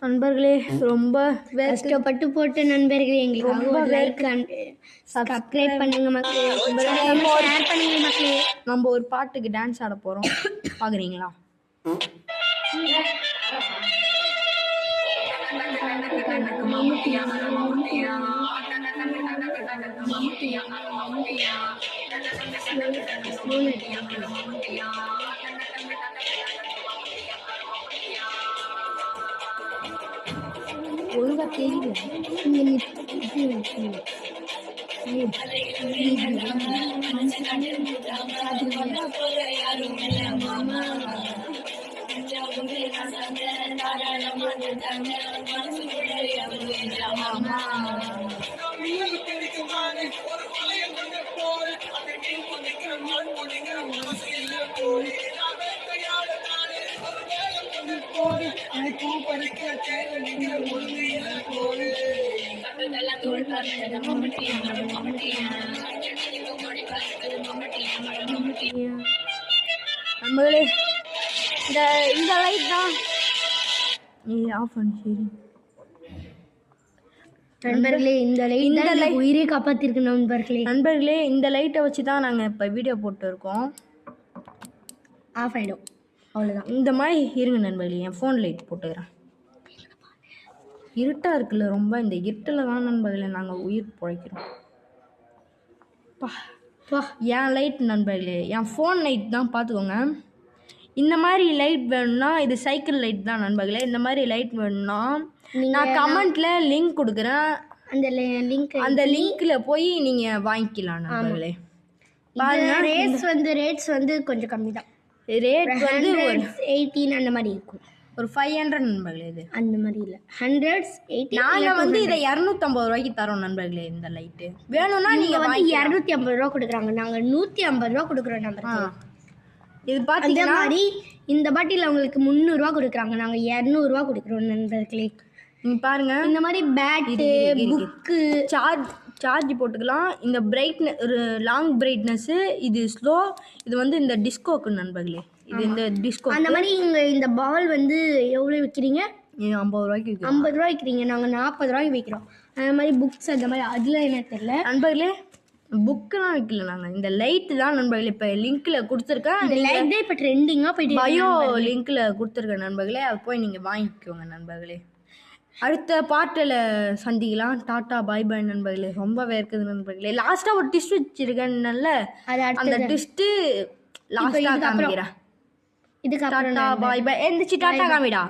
நண்பர்களே ரொம்ப கஷ்டப்பட்டு போட்ட நண்பர்களே, எங்களுக்கு ஒரு லைக் சப்ஸ்கிரைப் பண்ணுங்க மக்களே, ஷேர் பண்ணுங்க மக்களே. நம்ம ஒரு பாட்டுக்கு டான்ஸ் ஆட போறோம், பாக்குறீங்களா? ஒழுங்கா தெரியல. நண்பர்களே, இந்த லைட் தான் ஆஃப் பண்ணி. நண்பர்களே, இந்த லைட் உயிரை காப்பாத்திருக்கு நண்பர்களே. இந்த லைட்டை வச்சு தான் நாங்கள் இப்போ வீடியோ போட்டு இருக்கோம். ஆஃப் ஆகிடும், அவ்வளோதான். இந்த மாதிரி இருங்க நண்பர்களே, என் ஃபோன் லைட் போட்டுக்கிறேன். இருட்டாக இருக்குல்ல ரொம்ப, இந்த இருட்டில் தான் நண்பர்களே நாங்கள் உயிர் பிழைக்கிறோம். என் லைட் நண்பர்களே, என் ஃபோன் லைட் தான், பார்த்துக்கோங்க. இந்த மாதிரி லைட் வேணும்னா இது சைக்கிள் லைட் தான் நண்பர்களே. இந்த மாதிரி லைட் வேணும்னா நான் கமெண்ட்ல லிங்க் கொடுக்குறேன், அந்த லிங்க்ல போய் நீங்க வாங்கிக்கலாம் நண்பர்களே. பாருங்க, ரேட்ஸ் வந்து கொஞ்சம் கம்மி தான். ரேட் வந்து 18 அந்த மாதிரி இருக்கும். ஒரு 500 நண்பர்களே. இது அந்த மாதிரி இல்லை, 180. நாங்கள் வந்து இதை 250 ரூபாய்க்கு தரோம் நண்பர்களே. இந்த லைட்டு வேணும்னா நீங்கள் வந்து 250 ரூபா கொடுக்குறாங்க, நாங்கள் 150 ரூபா கொடுக்குறோம் நண்பர்களே. இது பார்த்தீங்கன்னா மாதிரி இந்த பாட்டில் அவங்களுக்கு 300 ரூபா கொடுக்குறாங்க, நாங்கள் 200 ரூபா கொடுக்குறோம் நண்பர்களே. நீங்கள் பாருங்க, இந்த மாதிரி பேட்டு, புக்கு, சார்ஜ் போட்டுக்கலாம். இந்த பிரைட்னஸ், ஒரு லாங் பிரைட்னஸ்ஸு, இது ஸ்லோ, இது வந்து இந்த டிஸ்கோக்கு நண்பர்களே. இது இந்த டிஸ்கோ. அந்த மாதிரி இந்த பால் வந்து எவ்வளோ விற்கிறீங்க? 50 ரூபாய்க்கு. 50 ரூபாய் விற்கிறீங்க, நாங்கள் 40 ரூபாய்க்கு விற்கிறோம். அந்த மாதிரி புக்ஸ் அந்த மாதிரி அதில் என்ன தெரியல நண்பர்களே. புக்கெலாம் வைக்கல நாங்கள், இந்த லைட்டு தான் நண்பர்களே. இப்போ லிங்க்கில் கொடுத்துருக்கேன், இந்த லைட் தான் இப்போ ட்ரெண்டிங்காக போயிட்டு பயோ லிங்க்கில் கொடுத்துருக்கேன் நண்பர்களே. அது போய் நீங்கள் வாங்கிக்கோங்க நண்பர்களே. அடுத்த பாட்டில் சந்திக்கலாம். டாட்டா பாய் பாய் நண்பர்களே. ரொம்பவே இருக்குது நண்பர்களே. லாஸ்ட்டாக ஒரு டிஸ்ட் வச்சுருக்கேன்ல, அந்த டிஸ்ட்டு லாஸ்ட்டாக காமிக்கிறேன். இதுக்கு டாட்டா பாய் பாய். எந்திரிச்சு டாட்டா காமிடா.